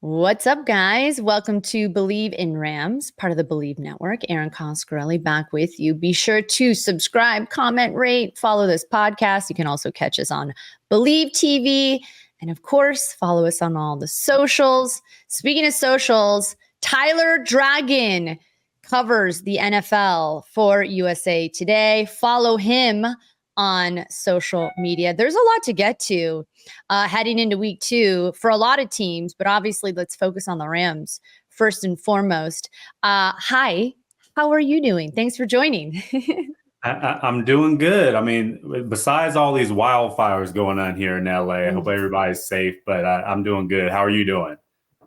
What's up, guys? Welcome to Bleav in Rams, part of the Bleav Network. Erin Coscarelli back with you. Be sure to subscribe, comment, rate, follow this podcast. You can also catch us on Bleav TV. And of course, follow us on all the socials. Speaking of socials, Tyler Dragon covers the NFL for USA Today. Follow him on social media. There's a lot to get to heading into week 2 for a lot of teams, but obviously let's focus on the Rams first and foremost. Hi, how are you doing? Thanks for joining. I'm doing good. I mean, besides all these wildfires going on here in LA, I hope everybody's safe, but I'm doing good. How are you doing?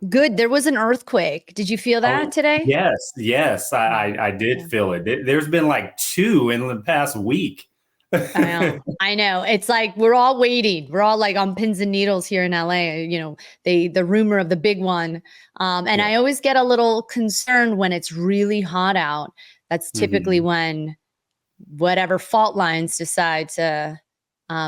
Good. There was an earthquake. Did you feel that today? Yes. I did feel it. There's been like 2 in the past week. I know. It's like we're all waiting. We're all like on pins and needles here in LA. You know, the rumor of the big one. I always get a little concerned when it's really hot out. That's typically when whatever fault lines decide to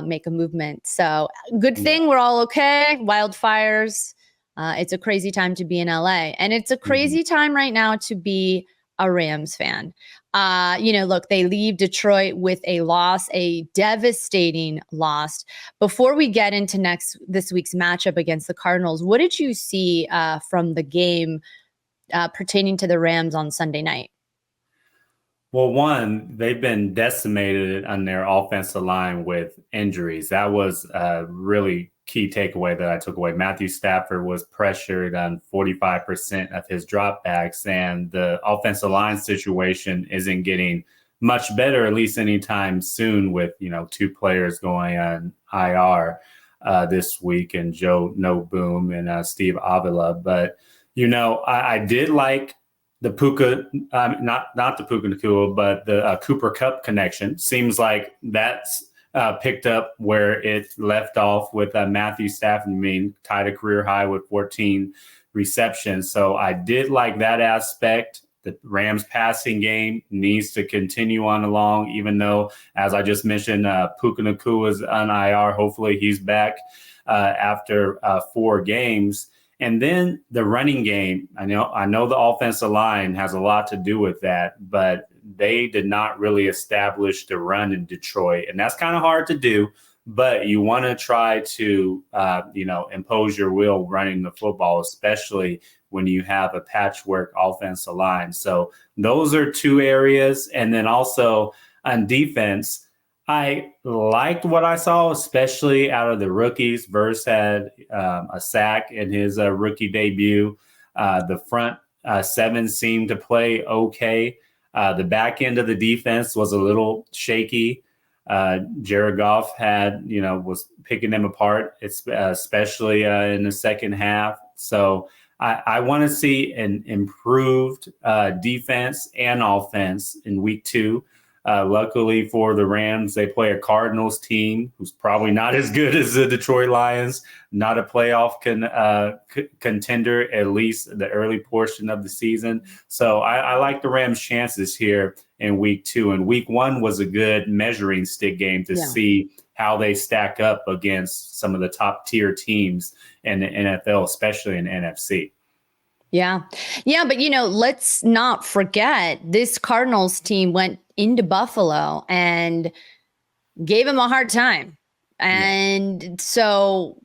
make a movement. So good thing we're all okay. Wildfires. It's a crazy time to be in LA, and it's a crazy time right now to be a Rams fan. Look, they leave Detroit with a loss, a devastating loss. Before we get into this week's matchup against the Cardinals, what did you see from the game pertaining to the Rams on Sunday night? Well, one, they've been decimated on their offensive line with injuries. That was a really key takeaway that I took away. Matthew Stafford was pressured on 45% of his dropbacks, and the offensive line situation isn't getting much better, at least anytime soon, with 2 players going on IR this week, and Joe No Boom and Steve Avila. But I did like the Puka, not the Puka Nakua, but the Cooper Kupp connection. Seems like that's picked up where it left off with Matthew Stafford, tied a career high with 14 receptions. So I did like that aspect. The Rams passing game needs to continue on along, even though, as I just mentioned, Puka Nakua is on IR. Hopefully he's back after 4 games. And then the running game, I know the offensive line has a lot to do with that, but they did not really establish the run in Detroit. And that's kind of hard to do, but you want to try to, impose your will running the football, especially when you have a patchwork offensive line. So those are 2 areas. And then also on defense, I liked what I saw, especially out of the rookies. Verse had a sack in his rookie debut. The front 7 seemed to play okay. The back end of the defense was a little shaky. Jared Goff was picking them apart, especially in the second half. So I want to see an improved defense and offense in week 2. Luckily for the Rams, they play a Cardinals team who's probably not as good as the Detroit Lions, not a playoff contender, at least the early portion of the season. So I like the Rams' chances here in week 2. And week 1 was a good measuring stick game to see how they stack up against some of the top tier teams in the NFL, especially in the NFC. Yeah, but let's not forget this Cardinals team went into Buffalo and gave him a hard time. And so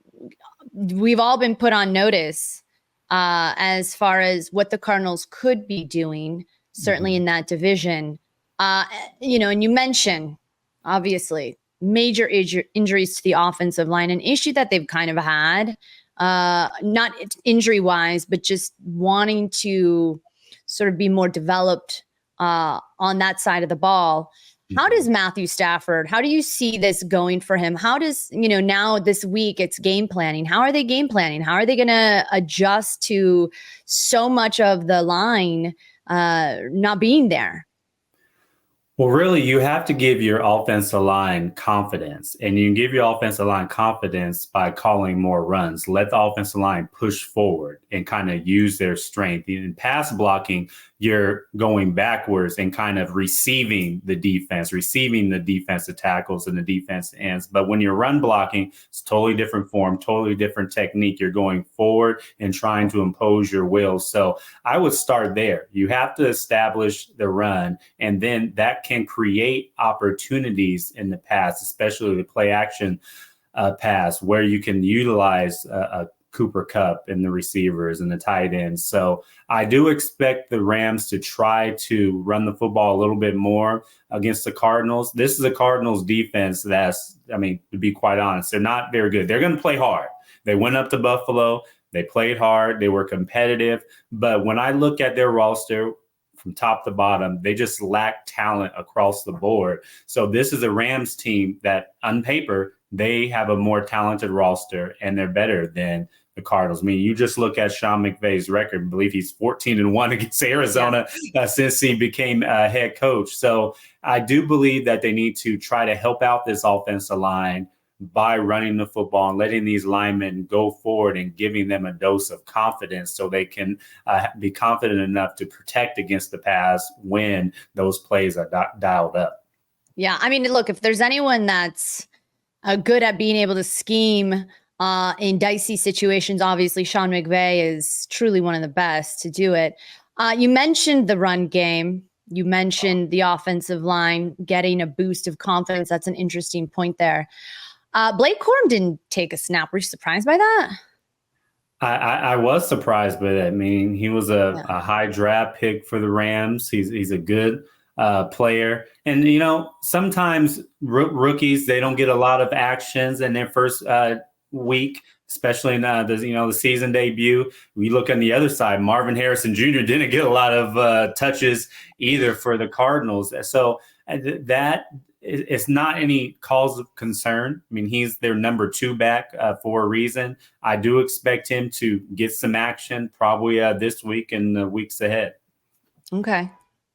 we've all been put on notice as far as what the Cardinals could be doing, certainly in that division. And you mentioned, obviously, major injuries to the offensive line, an issue that they've kind of had. Not injury wise, but just wanting to sort of be more developed on that side of the ball. How does Matthew Stafford, how do you see this going for him? How does, now this week it's game planning. How are they game planning? How are they going to adjust to so much of the line not being there? Well, really, you have to give your offensive line confidence, and you can give your offensive line confidence by calling more runs. Let the offensive line push forward and kind of use their strength. In pass blocking, you're going backwards and kind of receiving the defensive tackles and the defense ends. But when you're run blocking, it's totally different form, totally different technique. You're going forward and trying to impose your will. So I would start there. You have to establish the run, and then that can create opportunities in the pass, especially the play action pass, where you can utilize a Cooper Kupp and the receivers and the tight ends. So I do expect the Rams to try to run the football a little bit more against the Cardinals. This is a Cardinals defense to be quite honest, they're not very good. They're going to play hard. They went up to Buffalo. They played hard. They were competitive. But when I look at their roster from top to bottom, they just lack talent across the board. So this is a Rams team that on paper, they have a more talented roster and they're better than the Cardinals. I mean, you just look at Sean McVay's record. I Bleav he's 14-1 against Arizona since he became head coach. So I do believe that they need to try to help out this offensive line by running the football and letting these linemen go forward and giving them a dose of confidence so they can be confident enough to protect against the pass when those plays are dialed up. Yeah. I mean, look, if there's anyone that's good at being able to scheme in dicey situations, obviously Sean McVay is truly one of the best to do it. You mentioned the run game. You mentioned the offensive line getting a boost of confidence. That's an interesting point there. Blake Corum didn't take a snap. Were you surprised by that? I was surprised by that. I mean, he was a high draft pick for the Rams. He's a good player. And, sometimes rookies, they don't get a lot of actions in their first week, especially in the season debut. We look on the other side, Marvin Harrison Jr. didn't get a lot of touches either for the Cardinals. So that it's not any cause of concern. I mean, he's their number 2 back for a reason. I do expect him to get some action probably this week and the weeks ahead. Okay.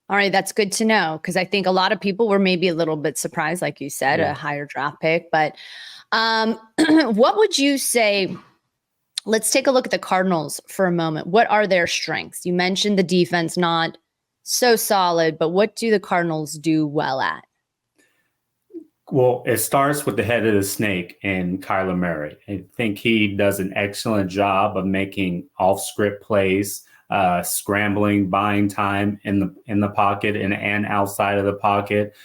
All right. That's good to know, because I think a lot of people were maybe a little bit surprised, like you said, a higher draft pick. But what would you say? Let's take a look at the Cardinals for a moment. What are their strengths? You mentioned the defense not so solid, but what do the Cardinals do well at? Well, it starts with the head of the snake and Kyler Murray. I think he does an excellent job of making off-script plays, scrambling, buying time in the pocket and outside of the pocket,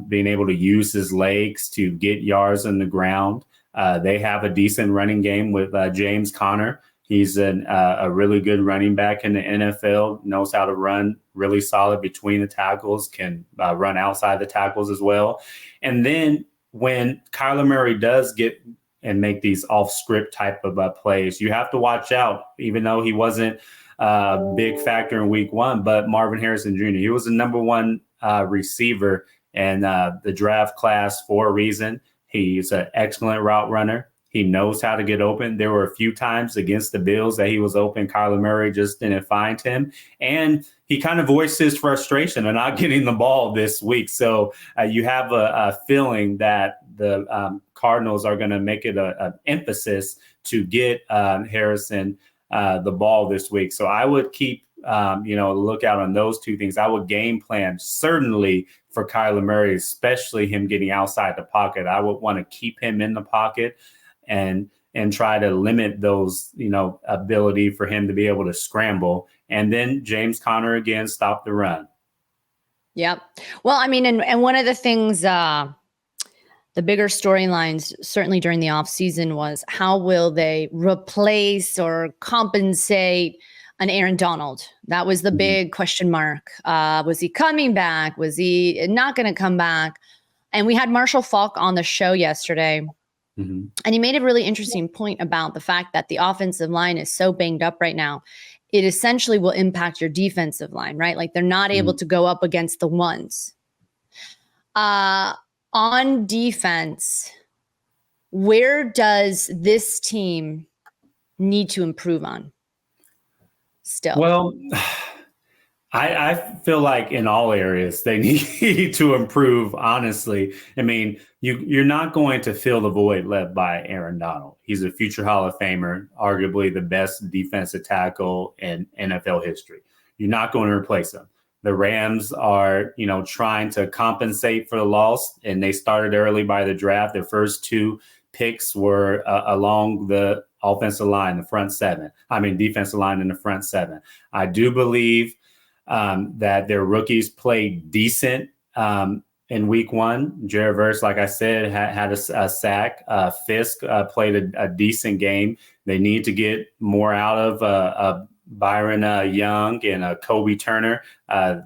being able to use his legs to get yards on the ground. They have a decent running game with James Conner. He's a really good running back in the NFL, knows how to run really solid between the tackles, can run outside the tackles as well. And then when Kyler Murray does get and make these off-script type of plays, you have to watch out, even though he wasn't a big factor in week 1, but Marvin Harrison Jr., he was the number 1 receiver in the draft class for a reason. He's an excellent route runner. He knows how to get open. There were a few times against the Bills that he was open. Kyler Murray just didn't find him. And he kind of voiced his frustration of not getting the ball this week. So you have a feeling that the Cardinals are going to make it an emphasis to get Harrison the ball this week. So I would keep look out on those 2 things. I would game plan certainly for Kyler Murray, especially him getting outside the pocket. I would want to keep him in the pocket and try to limit those, ability for him to be able to scramble. And then James Conner again, stop the run. Yep. Well, I mean, and one of the things, the bigger storylines, certainly during the offseason, was how will they replace or compensate an Aaron Donald? That was the big question mark. Was he coming back? Was he not going to come back? And we had Marshall Faulk on the show yesterday. And he made a really interesting point about the fact that the offensive line is so banged up right now. It essentially will impact your defensive line, right? Like they're not able to go up against the ones. On defense, where does this team need to improve on still? Well, I feel like in all areas they need to improve, honestly. I mean, you're not going to fill the void left by Aaron Donald. He's a future Hall of Famer, arguably the best defensive tackle in NFL history. You're not going to replace him. The Rams are, trying to compensate for the loss, and they started early by the draft. Their first two picks were along the offensive line, the front seven. I mean, defensive line in the front seven. I do Bleav that their rookies played decent in week one. Jared Verse, like I said, had a sack. Fisk played a decent game. They need to get more out of Byron Young and Kobe Turner.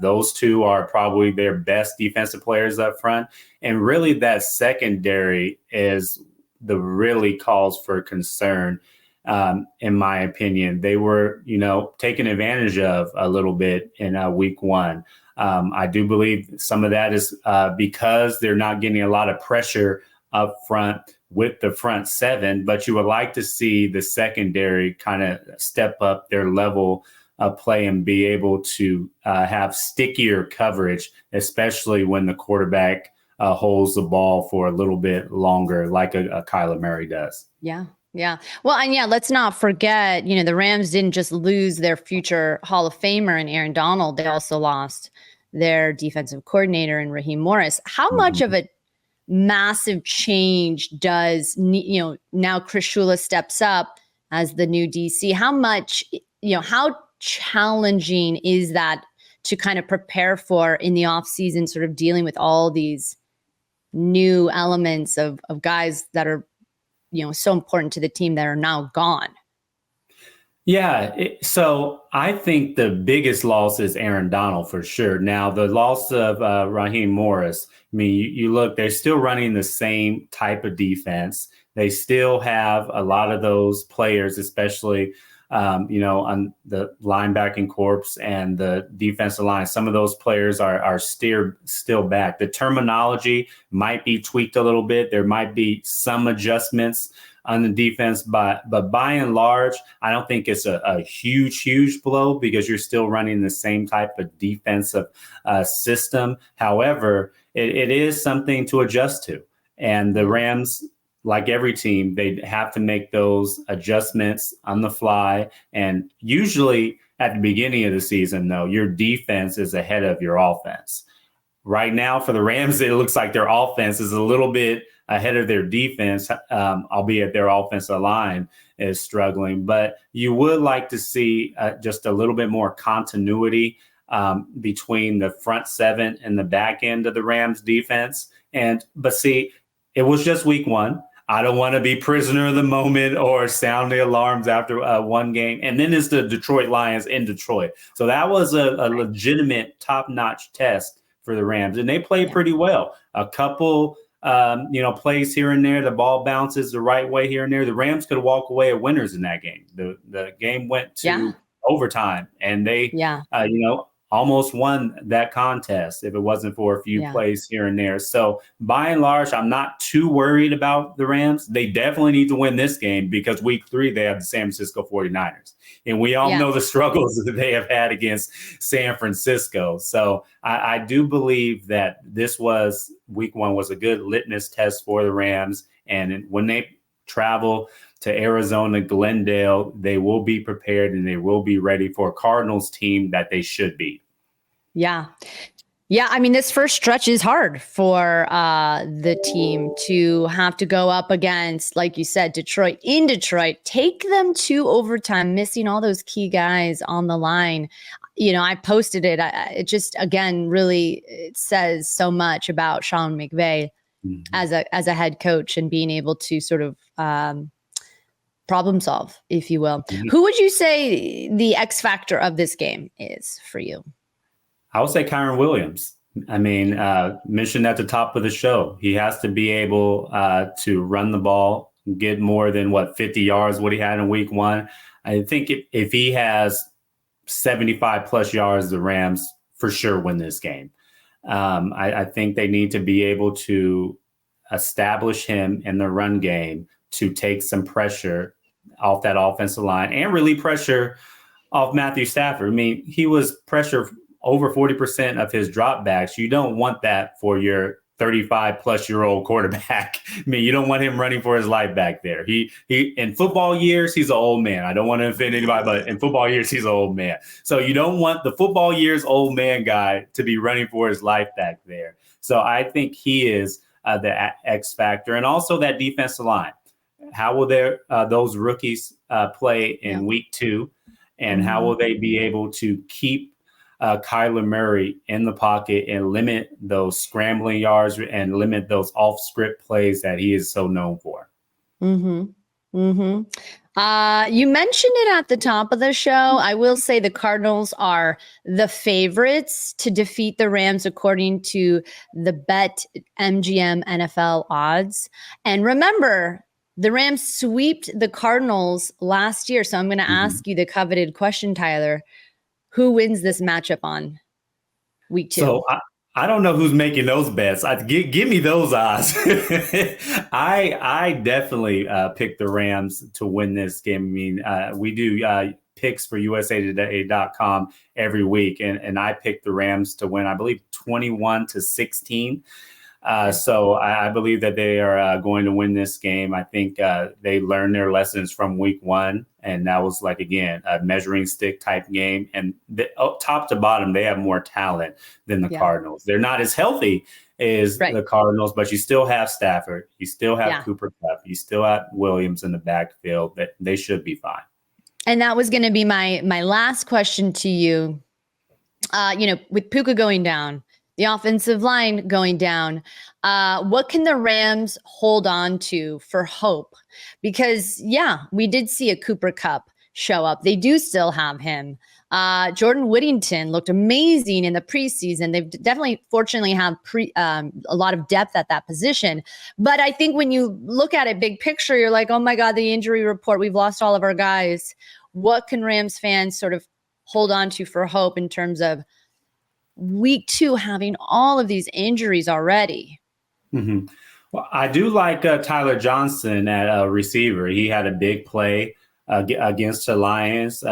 Those two are probably their best defensive players up front. And really that secondary is the really cause for concern. In my opinion, they were, taken advantage of a little bit in week one. I do Bleav some of that is because they're not getting a lot of pressure up front with the front seven, but you would like to see the secondary kind of step up their level of play and be able to have stickier coverage, especially when the quarterback holds the ball for a little bit longer, like a Kyler Murray does. Yeah. Yeah. Well, and let's not forget, the Rams didn't just lose their future Hall of Famer in Aaron Donald. They also lost their defensive coordinator in Raheem Morris. How much of a massive change does, now Chris Shula steps up as the new DC? How much, how challenging is that to kind of prepare for in the off season, sort of dealing with all these new elements of guys that are, so important to the team that are now gone? Yeah. So I think the biggest loss is Aaron Donald for sure. Now, the loss of Raheem Morris, I mean, you look, they're still running the same type of defense. They still have a lot of those players, especially, on the linebacking corps and the defensive line. Some of those players are still back. The terminology might be tweaked a little bit. There might be some adjustments on the defense, but by and large, I don't think it's a huge blow because you're still running the same type of defensive system. However, it is something to adjust to. And the Rams, like every team, they have to make those adjustments on the fly. And usually at the beginning of the season, though, your defense is ahead of your offense. Right now for the Rams, it looks like their offense is a little bit ahead of their defense, albeit their offensive line is struggling. But you would like to see just a little bit more continuity between the front seven and the back end of the Rams defense. But see, it was just week one. I don't want to be prisoner of the moment or sound the alarms after one game. And then it's the Detroit Lions in Detroit. So that was a legitimate top-notch test for the Rams. And they played pretty well. A couple plays here and there, the ball bounces the right way here and there. The Rams could walk away as winners in that game. The game went to overtime, and they, almost won that contest if it wasn't for a few plays here and there. So by and large, I'm not too worried about the Rams. They definitely need to win this game because week 3, they have the San Francisco 49ers. And we all know the struggles that they have had against San Francisco. So I do Bleav that week 1 was a good litmus test for the Rams. And when they travel to Arizona, Glendale, they will be prepared and they will be ready for a Cardinals team that they should beat. Yeah. Yeah. I mean, this first stretch is hard for the team to have to go up against, like you said, Detroit, take them to overtime, missing all those key guys on the line. I posted it. It just, again, really, it says so much about Sean McVay as a head coach and being able to sort of problem solve, if you will. Who would you say the X factor of this game is for you? I would say Kyren Williams. I mean, mentioned at the top of the show, he has to be able to run the ball, get more than 50 yards, what he had in week 1. I think if he has 75 plus yards, the Rams for sure win this game. I think they need to be able to establish him in the run game to take some pressure off that offensive line and really pressure off Matthew Stafford. I mean, he was pressure over 40% of his dropbacks. You don't want that for your 35 plus year old quarterback. I mean, you don't want him running for his life back there. He in football years, he's an old man. I don't want to offend anybody, but in football years, he's an old man. So you don't want the football years old man guy to be running for his life back there. So I think he is the X factor, and also that defensive line. How will those rookies play in week 2, and how will they be able to keep Kyler Murray in the pocket and limit those scrambling yards and limit those off-script plays that he is so known for? You mentioned it at the top of the show. I will say the Cardinals are the favorites to defeat the Rams according to the Bet MGM NFL odds. And remember, the Rams sweeped the Cardinals last year. So I'm going to ask you the coveted question, Tyler. Who wins this matchup on week 2? So I don't know who's making those bets. Give me those odds. I definitely picked the Rams to win this game. I mean, we do picks for usatoday.com every week, and I picked the Rams to win, I believe, 21-16. So I believe that they are going to win this game. I think they learned their lessons from week 1, and that was, like, again, a measuring stick type game. And top to bottom, they have more talent than the Cardinals. They're not as healthy as the Cardinals, but you still have Stafford. You still have Cooper Kupp. You still have Williams in the backfield. That they should be fine. And that was going to be my last question to you. With Puka going down, the offensive line going down, what can the Rams hold on to for hope? Because, we did see a Cooper Kupp show up. They do still have him. Jordan Whittington looked amazing in the preseason. They've definitely, fortunately, have a lot of depth at that position. But I think when you look at it big picture, you're like, oh my God, the injury report, we've lost all of our guys. What can Rams fans sort of hold on to for hope in terms of week 2 having all of these injuries already? Well, I do like Tyler Johnson at receiver. He had a big play against the Lions.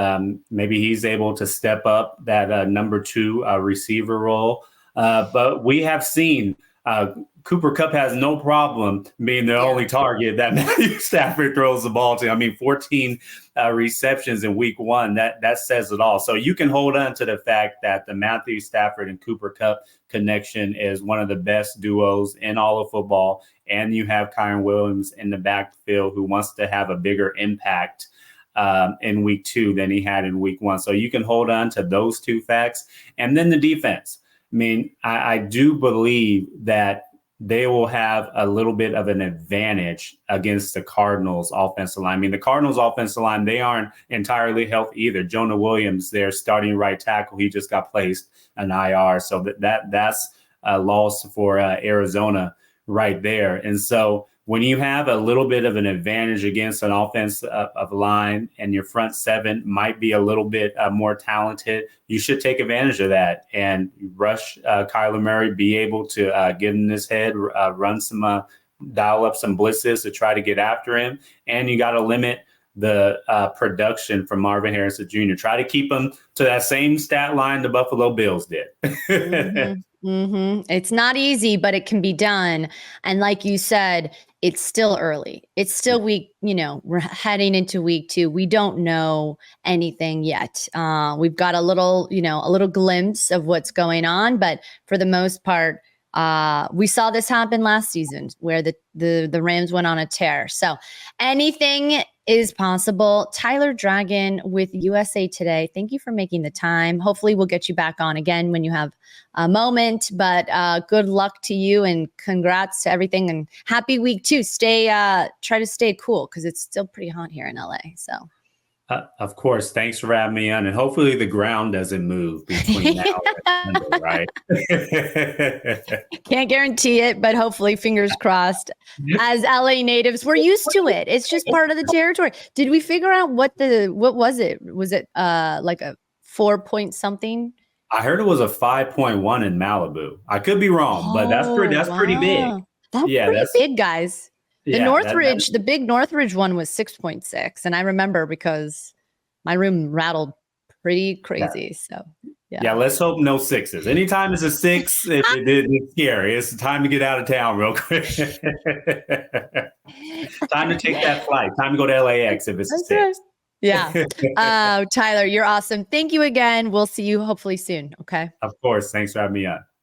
Maybe he's able to step up that number 2 receiver role. But we have seen Cooper Kupp has no problem being the only target that Matthew Stafford throws the ball to. I mean, 14 receptions in week 1, that says it all. So you can hold on to the fact that the Matthew Stafford and Cooper Kupp connection is one of the best duos in all of football. And you have Kyren Williams in the backfield who wants to have a bigger impact in week 2 than he had in week 1. So you can hold on to those 2 facts. And then the defense. I mean, I do Bleav that they will have a little bit of an advantage against the Cardinals offensive line. I mean, the Cardinals offensive line, they aren't entirely healthy either. Jonah Williams, their starting right tackle, he just got placed on IR. So that's a loss for Arizona right there. And so when you have a little bit of an advantage against an offensive line and your front 7 might be a little bit more talented, you should take advantage of that and rush Kyler Murray, be able to get in his head, run some, dial up some blitzes to try to get after him. And you got to limit the production from Marvin Harrison Jr. Try to keep him to that same stat line the Buffalo Bills did. It's not easy, but it can be done. And like you said, it's still early. It's still week, we're heading into week 2. We don't know anything yet. We've got a little glimpse of what's going on, but for the most part, we saw this happen last season where the Rams went on a tear. So anything is possible. Tyler Dragon with USA Today. Thank you for making the time. Hopefully we'll get you back on again when you have a moment, but good luck to you and congrats to everything and happy week 2. Try to stay cool because it's still pretty hot here in LA. So. Of course. Thanks for having me on. And hopefully the ground doesn't move between now and Sunday, right? Can't guarantee it, but hopefully, fingers crossed. As LA natives, we're used to it. It's just part of the territory. Did we figure out what was it? Was it like a 4 point something? I heard it was a 5.1 in Malibu. I could be wrong, but that's pretty big. That's big, guys. The Northridge, the big Northridge one was 6.6. And I remember because my room rattled pretty crazy. So, Yeah, let's hope no sixes. Anytime it's a six, it's scary. It's time to get out of town real quick. Time to take that flight. Time to go to LAX if it's a six. Yeah. Tyler, you're awesome. Thank you again. We'll see you hopefully soon. Okay. Of course. Thanks for having me on.